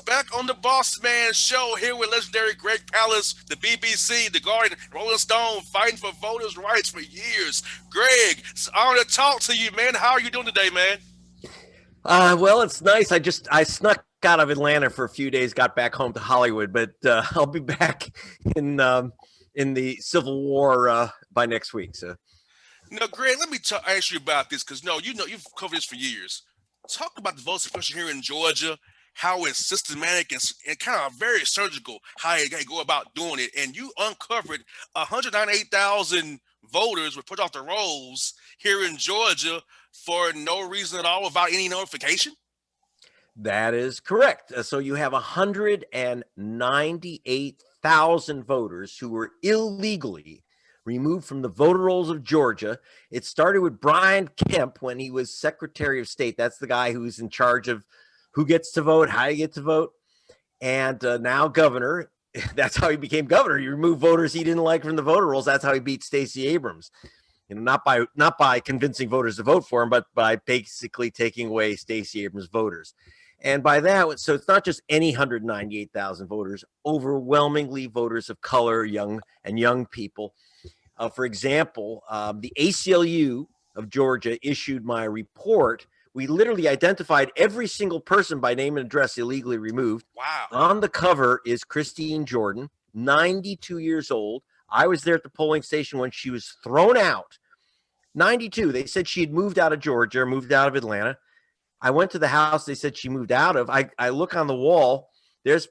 back on the Bossman show here with legendary Greg Palast, the BBC, the Guardian, Rolling Stone, fighting for voters' rights for years. Greg, it's an honor to talk to you, man. How are you doing today, man? Well, it's nice. I snuck out of Atlanta for a few days, got back home to Hollywood, but I'll be back in the Civil War by next week. So Now, Greg, let me ask you about this because no, you've covered this for years. Talk about the vote suppression here in Georgia, how it's systematic and kind of very surgical, how they go about doing it. And you uncovered 198,000 voters were put off the rolls here in Georgia for no reason at all without any notification. that is correct. So you have 198,000 voters who were illegally removed from the voter rolls of Georgia. It started with Brian Kemp when he was Secretary of State. That's the guy who's in charge of who gets to vote, how you get to vote, and now governor. That's how he became governor. He removed voters he didn't like from the voter rolls. That's how he beat Stacey Abrams. Not by convincing voters to vote for him, but by basically taking away Stacey Abrams' voters. And by that, so it's not just any 198,000 voters, overwhelmingly voters of color, young people. For example, the ACLU of Georgia issued my report. We literally identified every single person by name and address illegally removed. Wow. On the cover is Christine Jordan, 92 years old. I was there at the polling station when she was thrown out. 92. They said she had moved out of Georgia, moved out of Atlanta. I went to the house they said she moved out of. I look on the wall. There's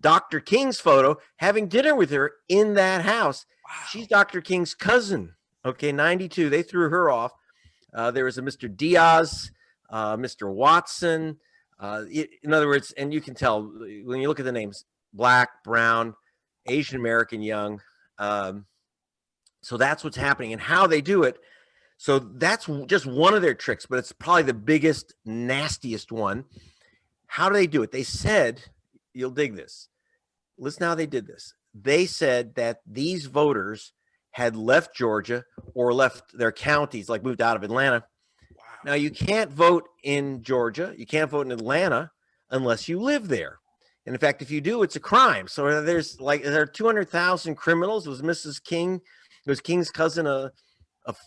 Dr. King's photo having dinner with her in that house. Wow. She's Dr. King's cousin. Okay, 92. They threw her off. There was a Mr. Diaz, Mr. Watson. In other words, and you can tell when you look at the names, black, brown, Asian American, young. So that's what's happening and how they do it. So that's just one of their tricks, but it's probably the biggest, nastiest one. How do they do it? They said, you'll dig this. Listen how they did this. They said that these voters had left Georgia or left their counties, like moved out of Atlanta. Wow. Now, you can't vote in Georgia. You can't vote in Atlanta unless you live there. And in fact, if you do, it's a crime. So there are 200,000 criminals. Was Mrs. King, was King's cousin a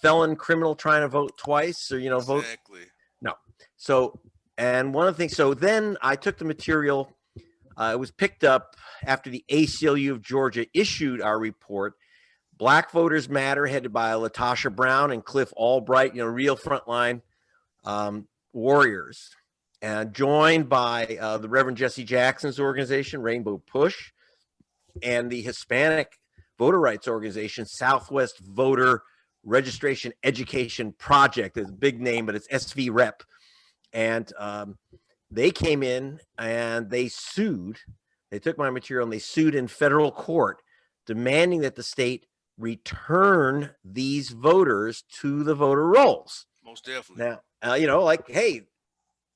felon criminal trying to vote twice or, vote? Exactly. No. So, and one of the things, so then I took the material. It was picked up after the ACLU of Georgia issued our report. Black Voters Matter, headed by Latasha Brown and Cliff Albright, real frontline warriors, and joined by the Reverend Jesse Jackson's organization, Rainbow Push, and the Hispanic voter rights organization, Southwest Voter Registration Education Project. It's a big name, but it's SV Rep. And they came in and they sued. They took my material and they sued in federal court, demanding that the state return these voters to the voter rolls. Most definitely. Now, hey,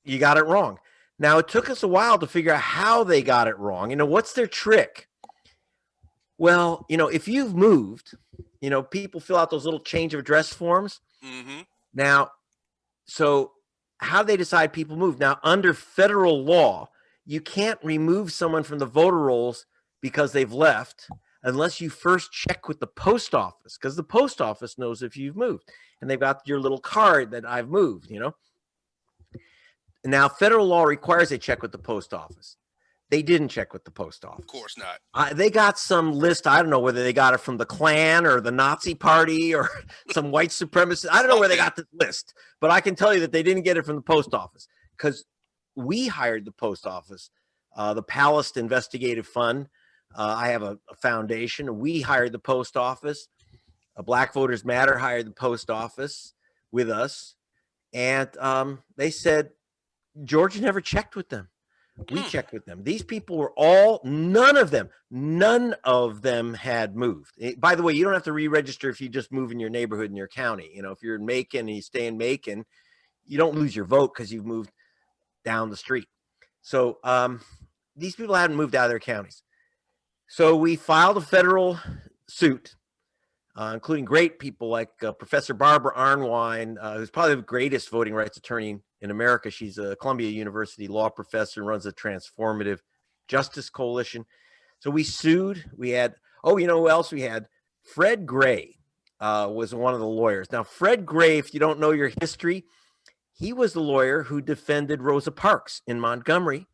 you got it wrong. Now, it took us a while to figure out how they got it wrong. What's their trick? Well, if you've moved, people fill out those little change of address forms. Mm-hmm. Now, so how do they decide people move? Now, under federal law, you can't remove someone from the voter rolls because they've left unless you first check with the post office, because the post office knows if you've moved. And they've got your little card that I've moved, Now, federal law requires they check with the post office. They didn't check with the post office. Of course not. They got some list. I don't know whether they got it from the Klan or the Nazi Party or some white supremacist. I don't know where they got this list, but I can tell you that they didn't get it from the post office because we hired the post office, the Palast Investigative Fund. I have a foundation. We hired the post office. Black Voters Matter hired the post office with us. And they said, Georgia never checked with them. We checked with them. These people were none of them had moved. By the way, you don't have to re-register if you just move in your neighborhood in your county. If you're in Macon and you stay in Macon, you don't lose your vote because you've moved down the street. So these people hadn't moved out of their counties. So we filed a federal suit, including great people like Professor Barbara Arnwine, who's probably the greatest voting rights attorney in America. She's a Columbia University law professor and runs a transformative Justice Coalition. So we sued. We had, you know who else we had? Fred Gray was one of the lawyers. Now, Fred Gray, if you don't know your history, he was the lawyer who defended Rosa Parks in Montgomery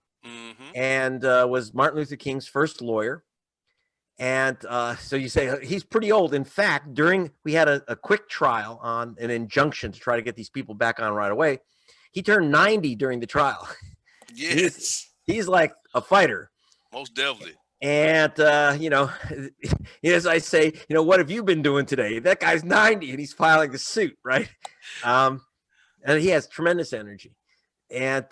and was Martin Luther King's first lawyer. And so you say he's pretty old. In fact, we had a quick trial on an injunction to try to get these people back on right away. He turned 90 during the trial. Yes. He's like a fighter. Most definitely. And, as I say, what have you been doing today? That guy's 90 and he's filing a suit, right? And he has tremendous energy. And,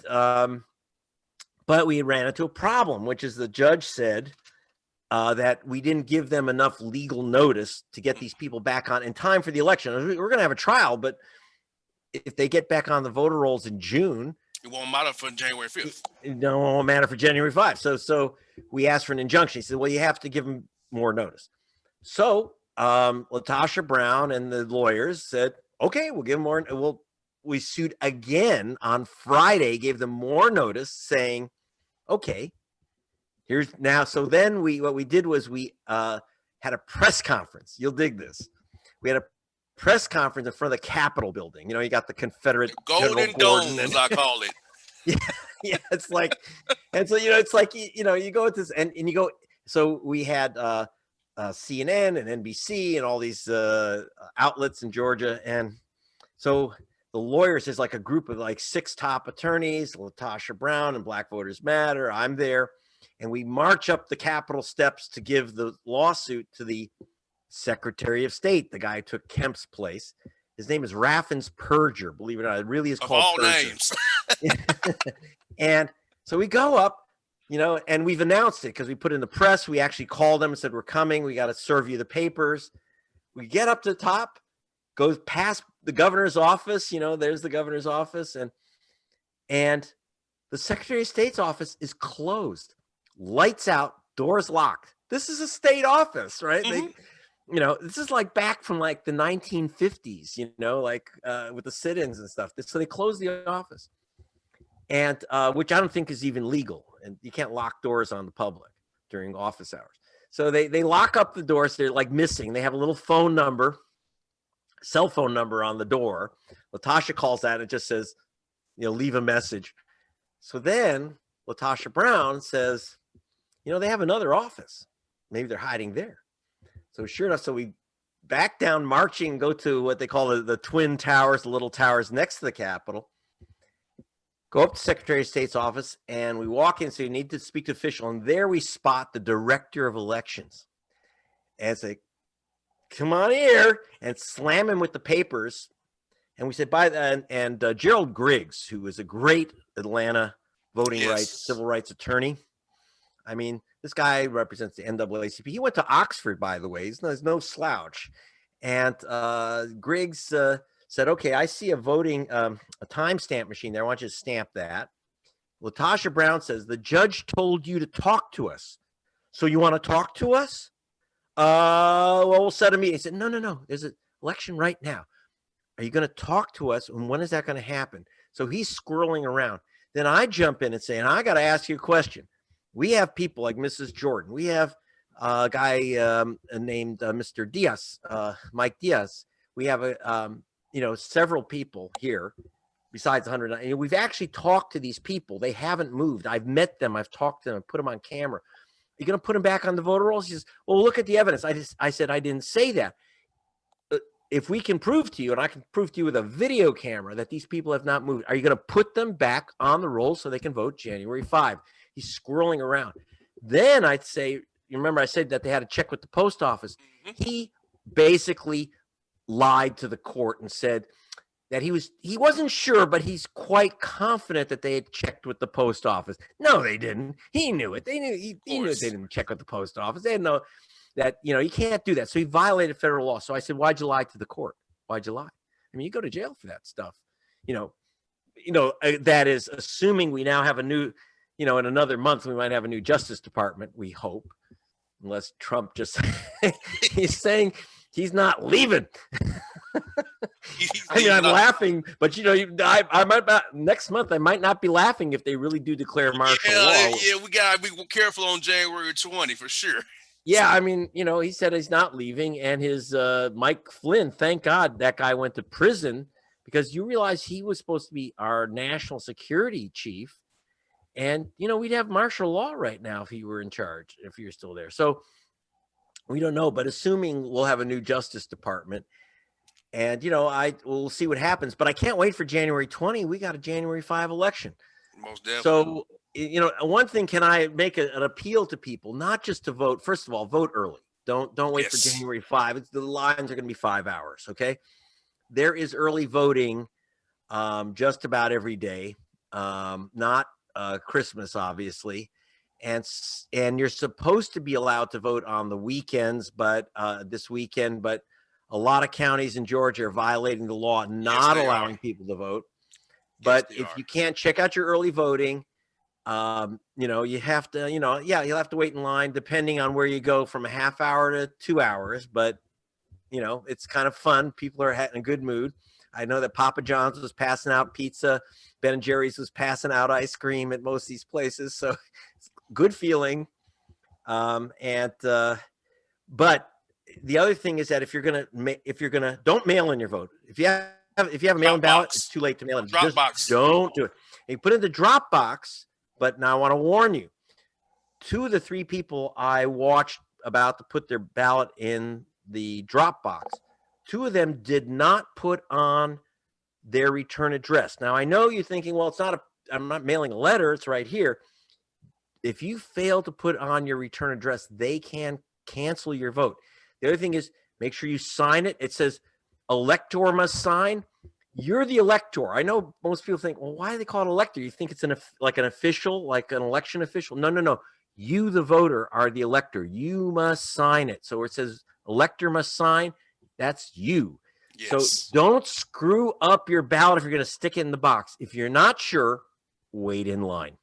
but we ran into a problem, which is the judge said, that we didn't give them enough legal notice to get these people back on in time for the election. We're going to have a trial, but if they get back on the voter rolls in June, it won't matter for January 5th. It won't matter for January 5th. So we asked for an injunction. He said, well, you have to give them more notice. So Latasha Brown and the lawyers said, okay, we'll give them more. We sued again on Friday, gave them more notice saying, okay, here's now. So then what we did was we had a press conference. You'll dig this. We had a press conference in front of the Capitol building. You got the Confederate Golden Dome, as I call it. Yeah, it's like, and so it's like you go with this and you go. So we had CNN and NBC and all these outlets in Georgia, and so the lawyers is like a group of like 6 top attorneys, Latasha Brown and Black Voters Matter. I'm there. And we march up the Capitol steps to give the lawsuit to the Secretary of State, the guy who took Kemp's place. His name is Raffens Perger, believe it or not. It really is called all Perger. Names. And so we go up, and we've announced it because we put in the press. We actually called them and said, we're coming. We got to serve you the papers. We get up to the top, goes past the governor's office. There's the governor's office. And the Secretary of State's office is closed. Lights out, doors locked. This is a state office, right? This is like back from like the 1950s, with the sit-ins and stuff. So they closed the office, and which I don't think is even legal. And you can't lock doors on the public during office hours. So they lock up the doors. They're like missing. They have a little cell phone number on the door. Latasha calls that. It just says, leave a message. So then Latasha Brown says, they have another office. Maybe they're hiding there. So sure enough, so we back down marching, go to what they call the Twin Towers, the little towers next to the Capitol, go up to Secretary of State's office, and we walk in, so you need to speak to official. And there we spot the Director of Elections. And say, come on here, and slam him with the papers. And we said, Gerald Griggs, who is a great Atlanta voting rights, civil rights attorney. I mean, this guy represents the NAACP. He went to Oxford, by the way. He's no slouch. And Griggs said, okay, I see a timestamp machine there. I want you to stamp that. Latasha Brown says, the judge told you to talk to us. So you want to talk to us? Well, we'll set a meeting. He said, no. There's an election right now. Are you going to talk to us? And when is that going to happen? So he's squirreling around. Then I jump in and say, and I got to ask you a question. We have people like Mrs. Jordan. We have a guy named Mr. Diaz, Mike Diaz. We have several people here besides 100. We've actually talked to these people. They haven't moved. I've met them. I've talked to them. I put them on camera. You're going to put them back on the voter rolls? He says, well, look at the evidence. I said, I didn't say that. If we can prove to you, and I can prove to you with a video camera that these people have not moved, are you going to put them back on the rolls so they can vote January 5? He's squirreling around. Then I'd say, you remember I said that they had to check with the post office. He basically lied to the court and said that he wasn't sure, but he's quite confident that they had checked with the post office. No, they didn't. He knew it. He knew they didn't check with the post office. They didn't know that, you can't do that. So he violated federal law. So I said, why'd you lie to the court? Why'd you lie? I mean, you go to jail for that stuff. That is assuming we now have a new, in another month, we might have a new Justice Department, we hope, unless Trump just, he's saying he's not leaving. He's I mean, leaving I'm out. laughing, but I might not, next month. I might not be laughing if they really do declare martial Yeah, law. yeah, we gotta be careful on January 20 for sure. Yeah, I mean, he said he's not leaving, and his Mike Flynn. Thank God that guy went to prison because you realize he was supposed to be our national security chief, and we'd have martial law right now if he were in charge, if he were still there. So we don't know, but assuming we'll have a new Justice Department. And I will see what happens, but I can't wait for January 20. We got a January 5 election. Most definitely. So, one thing, can I make an appeal to people, not just to vote? First of all, vote early. Don't wait for Yes. January 5. The lines are going to be 5 hours. Okay. There is early voting just about every day. Not Christmas, obviously. And you're supposed to be allowed to vote on the weekends, but this weekend, but a lot of counties in Georgia are violating the law, Yes, not they are. allowing people to vote. Yes, But they if are. you can't, check out your early voting. You have to, you'll have to wait in line depending on where you go, from a half hour to 2 hours. But it's kind of fun. People are in a good mood. I know that Papa John's was passing out pizza, Ben and Jerry's was passing out ice cream at most of these places, so it's good feeling. But the other thing is that if you're gonna don't mail in your vote. If you have a mail-in ballot, it's Dropbox. too late to mail it. Just Dropbox. don't do it. And you put it in the drop box. But now I want to warn you: 2 of the 3 people I watched about to put their ballot in the drop box, 2 of them did not put on their return address. Now I know you're thinking, well, I'm not mailing a letter; it's right here. If you fail to put on your return address, they can cancel your vote. The other thing is, make sure you sign it. It says elector must sign. You're the elector. I know most people think, well, why do they call it elector? You think it's like an official, like an election official. No. You, the voter, are the elector. You must sign it. So where it says elector must sign, that's you. So Yes. don't screw up your ballot if you're going to stick it in the box. If you're not sure, wait in line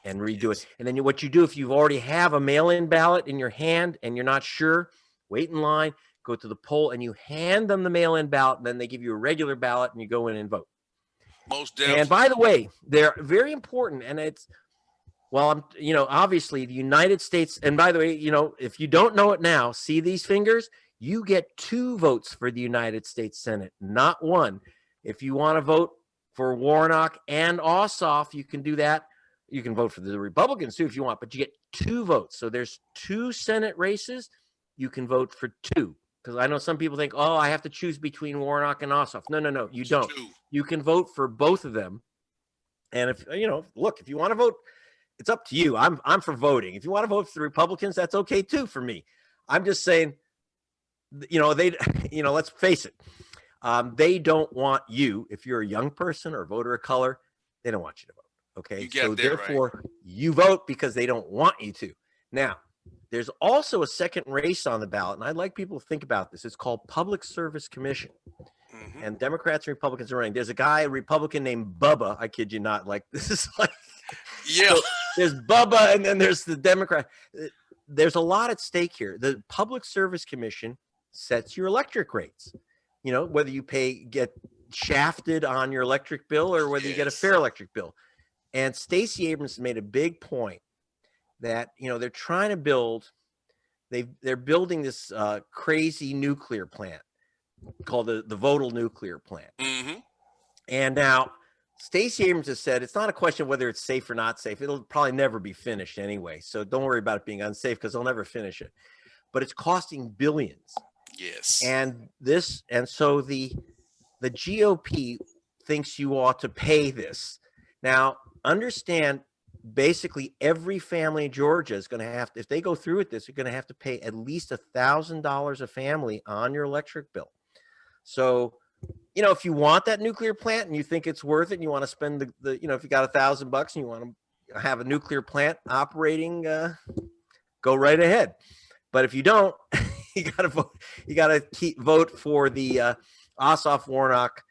and redo it. And then what you do, if you already have a mail-in ballot in your hand and you're not sure, wait in line, go to the poll, and you hand them the mail-in ballot, and then they give you a regular ballot, and you go in and vote. Most And definitely. by the way, they're very important, and obviously the United States, and by the way, if you don't know it now, see these fingers? You get 2 votes for the United States Senate, not 1. If you want to vote for Warnock and Ossoff, you can do that. You can vote for the Republicans too if you want, but you get 2 votes. So there's 2 Senate races. You can vote for 2. Because I know some people think, oh, I have to choose between Warnock and Ossoff. No, you don't. 2. You can vote for both of them. And if if you want to vote, it's up to you. I'm for voting. If you want to vote for the Republicans, that's okay too for me. I'm just saying, let's face it. They don't want you, if you're a young person or a voter of color, they don't want you to vote. Okay. So therefore, right, you vote because they don't want you to. Now, there's also a second race on the ballot, and I'd like people to think about this. It's called Public Service Commission. Mm-hmm. And Democrats and Republicans are running. There's a guy, a Republican named Bubba. I kid you not. Like, this is like, yeah. So there's Bubba, and then there's the Democrat. There's a lot at stake here. The Public Service Commission sets your electric rates. Whether you get shafted on your electric bill or whether you get a fair electric bill. And Stacey Abrams made a big point that they're trying to they're building this crazy nuclear plant called the Vogtle nuclear plant. Mm-hmm. And now Stacey Abrams has said it's not a question of whether it's safe or not safe. It'll probably never be finished anyway. So don't worry about it being unsafe because they'll never finish it. But it's costing billions. Yes. And so the GOP thinks you ought to pay this. Now, understand, basically every family in Georgia is going to have to, if they go through with this, you're going to have to pay at least $1,000 a family on your electric bill. So, if you want that nuclear plant and you think it's worth it, and you want to spend if you got $1,000 and you want to have a nuclear plant operating, go right ahead. But if you don't, you got to vote. You got to vote for the Ossoff Warnock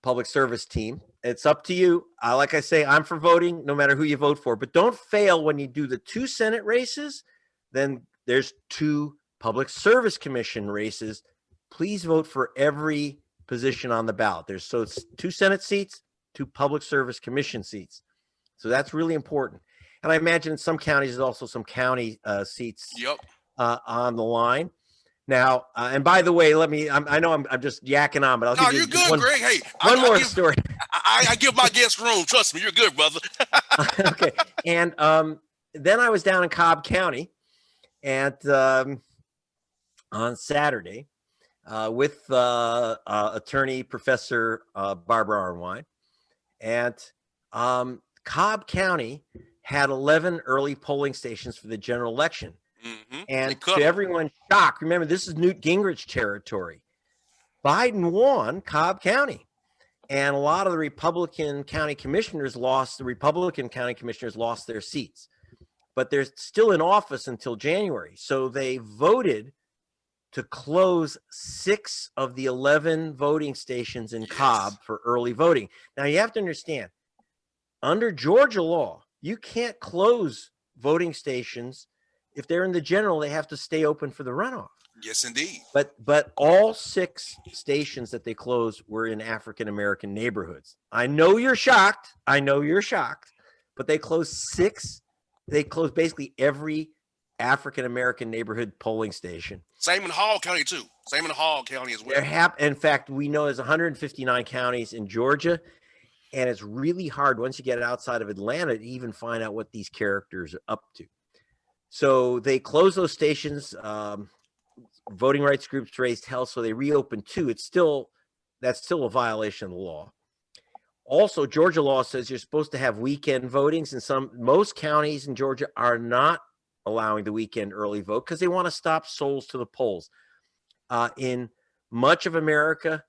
public service team. It's up to you. Like I say, I'm for voting no matter who you vote for. But don't fail when you do the 2 Senate races. Then there's 2 Public Service Commission races. Please vote for every position on the ballot. So it's 2 Senate seats, 2 Public Service Commission seats. So that's really important. And I imagine in some counties there's also some county seats on the line. Now, and by the way, I know I'm just yakking on, but I'll give you you're good, Greg. Hey, one more story. I give my guests room. Trust me, you're good, brother. Okay. And then I was down in Cobb County on Saturday with attorney Professor Barbara Arnwine. And Cobb County had 11 early polling stations for the general election. Mm-hmm. And to everyone's shock, remember, this is Newt Gingrich territory. Biden won Cobb County. And a lot of the Republican county commissioners lost their seats. But they're still in office until January. So they voted to close 6 of the 11 voting stations in Cobb for early voting. Now, you have to understand, under Georgia law, you can't close voting stations. If they're in the general, they have to stay open for the runoff. Yes, indeed. But all 6 stations that they closed were in African-American neighborhoods. I know you're shocked. But they closed 6. They closed basically every African-American neighborhood polling station. Same in Hall County, too. Same in Hall County as well. In fact, we know there's 159 counties in Georgia. And it's really hard once you get outside of Atlanta to even find out what these characters are up to. So they closed those stations. Voting rights groups raised hell, so they reopened 2. That's still a violation of the law. Also, Georgia law says you're supposed to have weekend votings, and most counties in Georgia are not allowing the weekend early vote because they want to stop souls to the polls. In much of America,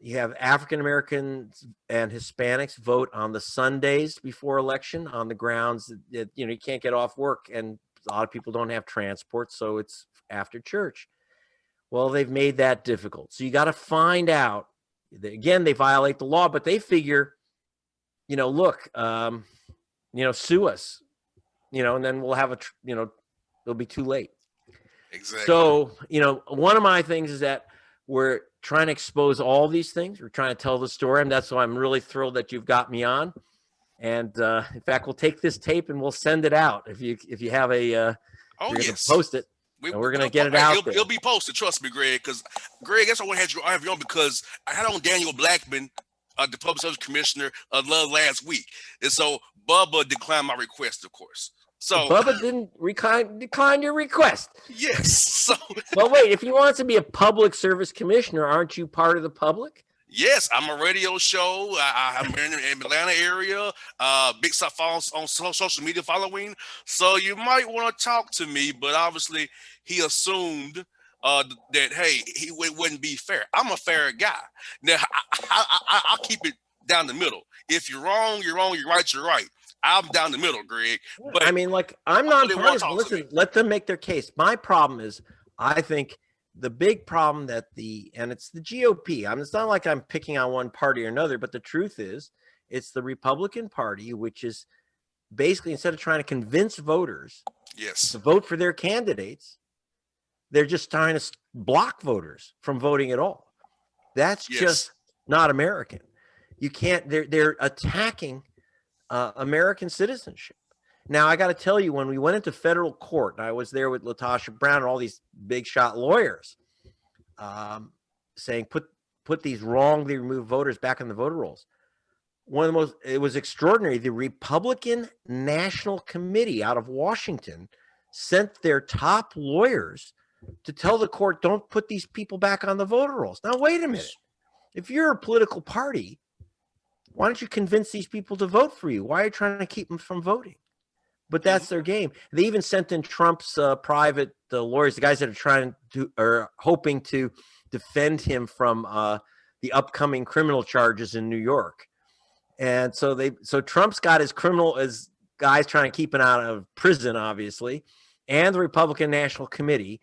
you have African Americans and Hispanics vote on the Sundays before election on the grounds that you can't get off work, and a lot of people don't have transport, so it's after church. Well, they've made that difficult. So you got to find out. Again, they violate the law, but they figure, look, sue us, and then we'll have it'll be too late. Exactly. So, one of my things is that we're trying to expose all these things. We're trying to tell the story, and that's why I'm really thrilled that you've got me on. And in fact, we'll take this tape and we'll send it out if you have a. Post it. We're going to get it out there. It'll be posted. Trust me, Greg. Because Greg, that's why I have you on because I had on Daniel Blackman, the Public Service Commissioner, last week, and so Bubba declined my request, of course. So Bubba didn't decline your request. Yes. So well, wait. If you want to be a Public Service Commissioner, aren't you part of the public? Yes, I'm a radio show. I'm in the Atlanta area. Big stuff on social media following. So you might want to talk to me, but obviously he assumed that, hey, it wouldn't be fair. I'm a fair guy. Now, I'll keep it down the middle. If you're wrong, you're wrong. You're right, you're right. I'm down the middle, Greg. But I'm not partisan. Listen, let them make their case. My problem is, I think the big problem and it's the GOP. It's not like I'm picking on one party or another, but the truth is it's the Republican Party, which is basically, instead of trying to convince voters to vote for their candidates, they're just trying to block voters from voting at all. That's just not American. You can't, they're attacking American citizenship. Now, I got to tell you, when we went into federal court, and I was there with Latasha Brown and all these big shot lawyers saying, put these wrongly removed voters back on the voter rolls. It was extraordinary. The Republican National Committee out of Washington sent their top lawyers to tell the court, don't put these people back on the voter rolls. Now, wait a minute. If you're a political party, why don't you convince these people to vote for you? Why are you trying to keep them from voting? But that's their game. They even sent in Trump's private lawyers, the guys that are hoping to defend him from the upcoming criminal charges in New York. And so Trump's got his guys trying to keep him out of prison, obviously, and the Republican National Committee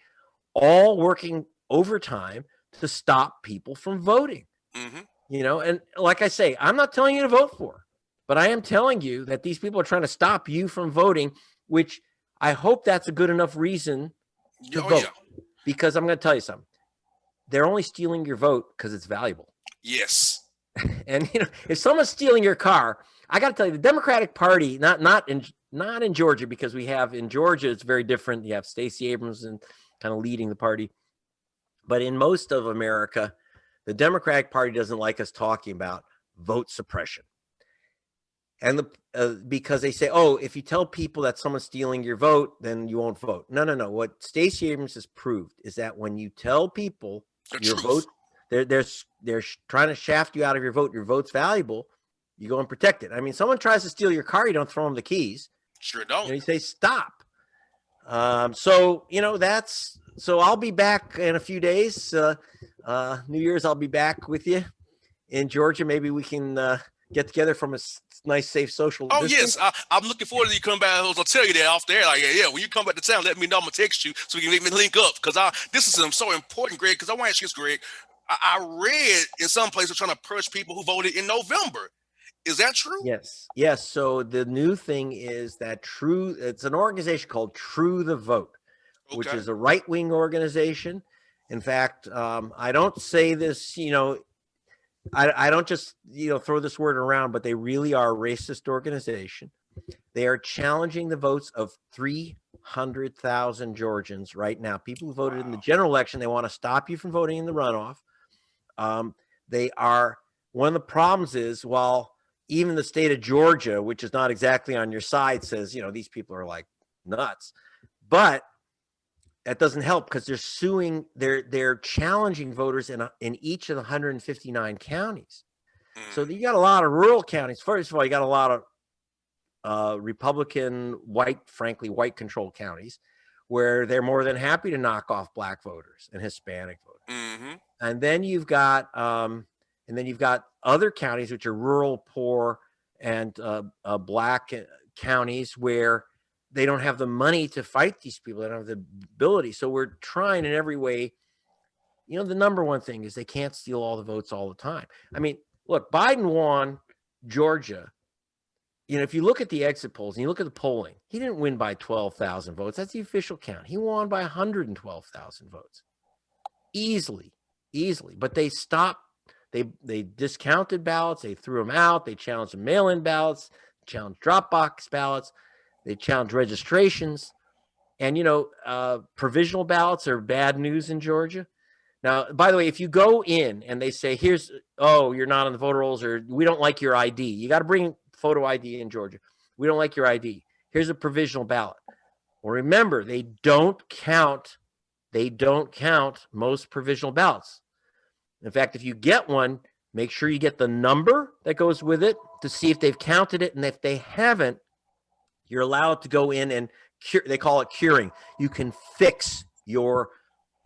all working overtime to stop people from voting. Mm-hmm. And like I say, I'm not telling you to vote for, but I am telling you that these people are trying to stop you from voting, which I hope that's a good enough reason to vote. Yeah. Because I'm going to tell you something. they're only stealing your vote because it's valuable. Yes. And if someone's stealing your car, I got to tell you, the Democratic Party, not in Georgia, because we have in Georgia it's very different. You have Stacey Abrams and kind of leading the party, but in most of America, the Democratic Party doesn't like us talking about vote suppression, and because they say, oh, if you tell people that someone's stealing your vote, then you won't vote. No. What Stacey Abrams has proved is that when you tell people your vote, they're trying to shaft you out of your vote. Your vote's valuable. You go and protect it. I mean, someone tries to steal your car, you don't throw them the keys. Sure don't. You say stop. So I'll be back in a few days. New Year's, I'll be back with you in Georgia. Maybe we can get together from a nice, safe social distance. Yes, I'm looking forward to you coming back. I'll tell you that off there. Like, yeah, when you come back to town, let me know. I'm gonna text you so we can link up, because this is so important, Greg. Because I want to ask you this, Greg. I read in some places trying to purge people who voted in November. Is that true? Yes. So the new thing is that it's an organization called True the Vote, which is a right-wing organization. In fact, I don't say this, I don't just, throw this word around, but they really are a racist organization. They are challenging the votes of 300,000 Georgians right now. People who voted in the general election, they want to stop you from voting in the runoff. One of the problems is, while even the state of Georgia, which is not exactly on your side, says, these people are like nuts, but that doesn't help, because they're suing, they're challenging voters in each of the 159 counties. So you got a lot of rural counties. First of all, you got a lot of Republican, frankly, white controlled counties where they're more than happy to knock off black voters and Hispanic voters. Mm-hmm. And then you've got other counties which are rural, poor, and black counties where they don't have the money to fight these people. They don't have the ability. So we're trying in every way. The number one thing is they can't steal all the votes all the time. I mean, look, Biden won Georgia. If you look at the exit polls and you look at the polling, he didn't win by 12,000 votes. That's the official count. He won by 112,000 votes. Easily. But they stopped. They discounted ballots. They threw them out. They challenged the mail-in ballots, challenged drop box ballots. They challenged registrations. And, provisional ballots are bad news in Georgia. Now, by the way, if you go in and they say, you're not on the voter rolls, or we don't like your ID. You got to bring photo ID in Georgia. We don't like your ID. Here's a provisional ballot. Well, remember, they don't count most provisional ballots. In fact, if you get one, make sure you get the number that goes with it to see if they've counted it. And if they haven't, you're allowed to go in and they call it curing. You can fix your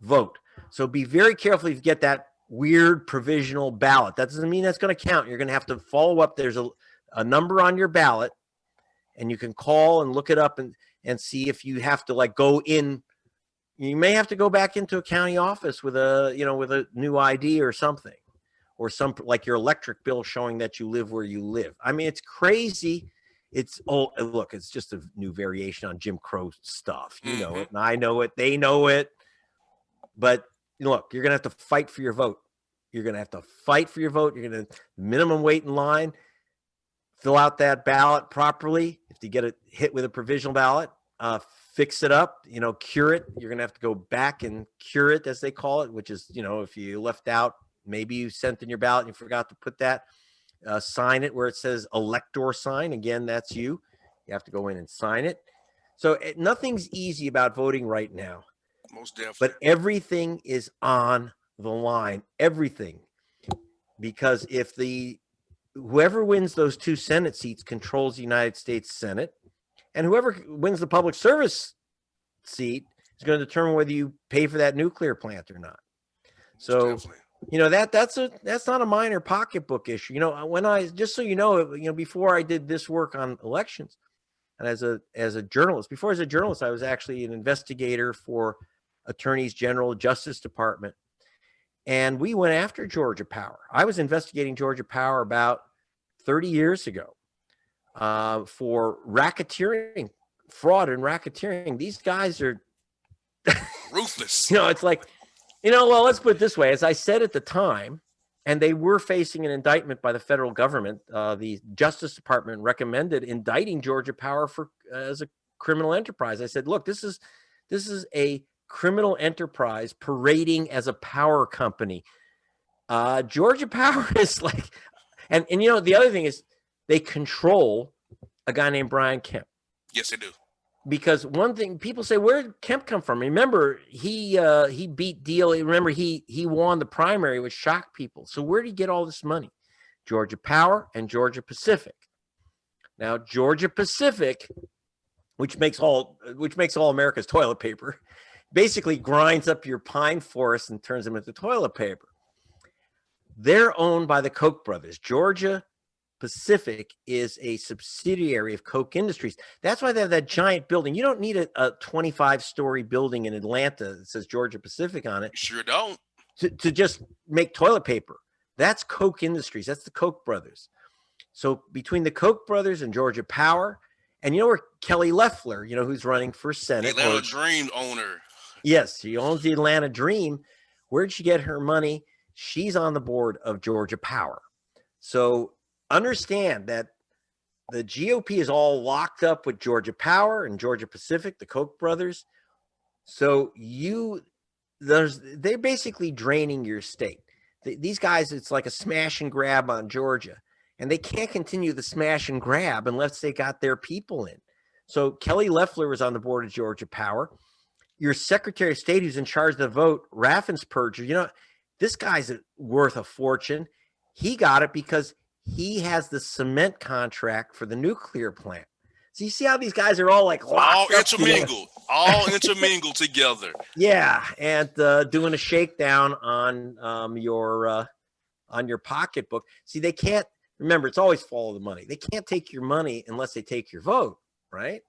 vote. So be very careful if you get that weird provisional ballot. That doesn't mean that's going to count. You're going to have to follow up. There's a number on your ballot, and you can call and look it up and see if you have to go in. You may have to go back into a county office with a new ID or something, or like your electric bill showing that you live where you live. I mean, it's crazy. Look, it's just a new variation on Jim Crow stuff. You know it, and I know it. They know it. But look, you're going to have to fight for your vote. You're going to have to fight for your vote. You're going to minimum wait in line, fill out that ballot properly. If you get a hit with a provisional ballot, fix it up, cure it. You're going to have to go back and cure it, as they call it, which is, if you left out, maybe you sent in your ballot and you forgot to put that, sign it where it says elector sign. Again, that's you. You have to go in and sign it. So nothing's easy about voting right now. Most definitely. But everything is on the line. Everything. Because if whoever wins those 2 Senate seats controls the United States Senate, and whoever wins the public service seat is going to determine whether you pay for that nuclear plant or not. So, that's not a minor pocketbook issue. Just so before I did this work on elections, and as a journalist, I was actually an investigator for Attorneys General, Justice Department, and we went after Georgia Power. I was investigating Georgia Power about 30 years ago. For racketeering, fraud and racketeering. These guys are ruthless. It's like Well, let's put it this way. As I said at the time, and they were facing an indictment by the federal government, the Justice Department recommended indicting Georgia Power for as a criminal enterprise. I said, look, this is a criminal enterprise parading as a power company. Georgia Power is like, and the other thing is they control a guy named Brian Kemp. Yes, they do. Because one thing people say, where did Kemp come from? Remember, he beat Deal. Remember, he won the primary, which shocked people. So where did he get all this money? Georgia Power and Georgia Pacific. Now, Georgia Pacific, which makes all America's toilet paper, basically grinds up your pine forest and turns them into toilet paper. They're owned by the Koch brothers. Georgia Pacific is a subsidiary of Koch Industries. That's why they have that giant building. You don't need a 25-story building in Atlanta that says Georgia Pacific on it. You sure don't. To just make toilet paper. That's Koch Industries. That's the Koch brothers. So between the Koch brothers and Georgia Power, and where Kelly Loeffler, who's running for Senate. The Atlanta Dream owner. Yes, she owns the Atlanta Dream. Where'd she get her money? She's on the board of Georgia Power. So understand that the GOP is all locked up with Georgia Power and Georgia Pacific, the Koch brothers. So they're basically draining your state. These guys, it's like a smash and grab on Georgia, and they can't continue the smash and grab unless they got their people in. So Kelly Loeffler was on the board of Georgia Power. Your Secretary of State, who's in charge of the vote, Raffensperger, this guy's worth a fortune. He got it because he has the cement contract for the nuclear plant. So you see how these guys are all like all intermingled together. Yeah, and doing a shakedown on your pocketbook. See, they can't remember. It's always follow the money. They can't take your money unless they take your vote, right?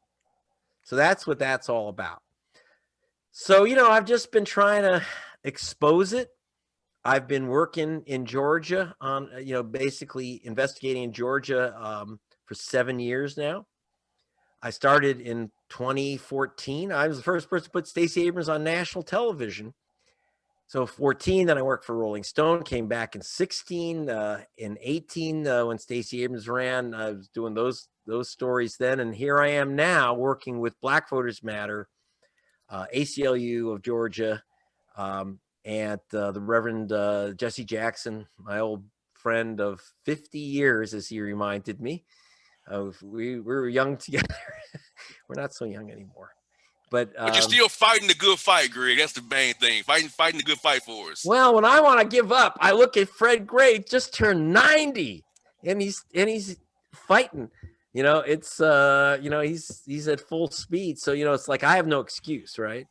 So that's what that's all about. So I've just been trying to expose it. I've been working in Georgia on, basically investigating in Georgia for 7 years now. I started in 2014. I was the first person to put Stacey Abrams on national television. So 14, then I worked for Rolling Stone, came back in 16, in 18, when Stacey Abrams ran, I was doing those stories then. And here I am now working with Black Voters Matter, ACLU of Georgia, and the Reverend Jesse Jackson, my old friend of 50 years, as he reminded me. We were young together. We're not so young anymore. But you're still fighting the good fight, Greg. That's the main thing. Fighting the good fight for us. Well, when I want to give up, I look at Fred Gray, just turned 90, and he's fighting. It's he's at full speed. So it's like I have no excuse, right?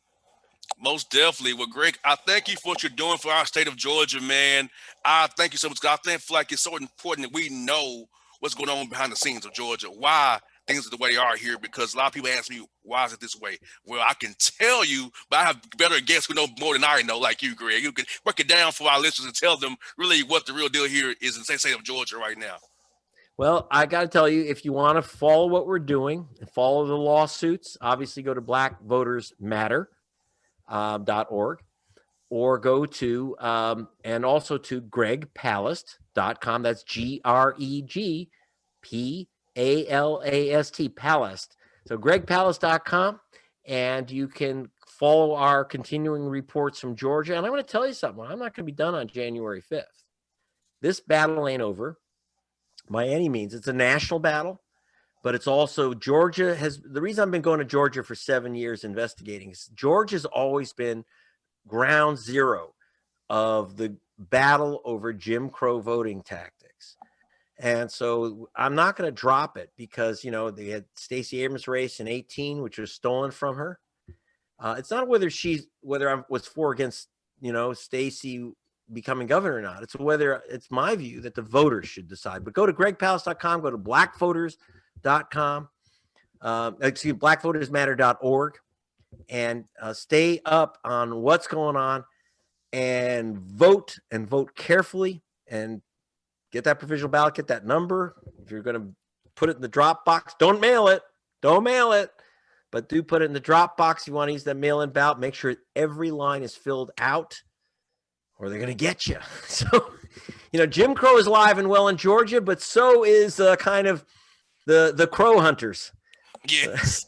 Most definitely. Well, Greg, I thank you for what you're doing for our state of Georgia, fman. I thank you so much. I feel like it's so important that we know what's going on behind the scenes of Georgia, why things are the way they are here, because a lot of people ask me, why is it this way? Well, I can tell you, but I have better guests who know more than I know, like you, Greg. You can break it down for our listeners and tell them really what the real deal here is in the state of Georgia right now. Well, I got to tell you, if you want to follow what we're doing and follow the lawsuits, obviously go to blackvotersmatter.org or go to and also to gregpalast.com. That's GREGPALAST, Palast. So gregpalast.com, and you can follow our continuing reports from Georgia. And I'm going to tell you something. I'm not going to be done on January 5th. This battle ain't over by any means. It's a national battle, but it's also Georgia has the reason I've been going to Georgia for 7 years investigating is Georgia's always been ground zero of the battle over Jim Crow voting tactics. And so I'm not going to drop it because, they had Stacey Abrams' race in 18, which was stolen from her. It's not whether I was for or against, Stacey becoming governor or not. It's whether it's my view that the voters should decide. But go to gregpalast.com, go to blackvoters.com, blackvotersmatter.org, and stay up on what's going on and vote carefully and get that provisional ballot, get that number. If you're going to put it in the drop box, don't mail it, but do put it in the drop box. You want to use that mail-in ballot, make sure every line is filled out. or they're going to get you. So, Jim Crow is alive and well in Georgia, but so is kind of the crow hunters. Yes.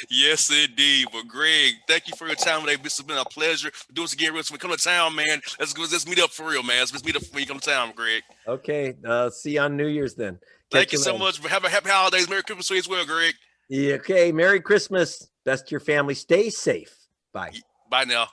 Yes, indeed. Well, Greg, thank you for your time today. This has been a pleasure. Do this again, Rich. When we come to town, man, let's meet up for real, man. Let's meet up when you come to town, Greg. Okay. See you on New Year's then. Thank you so much. Have a happy holidays. Merry Christmas to you as well, Greg. Yeah, okay. Merry Christmas. Best to your family. Stay safe. Bye. Bye now.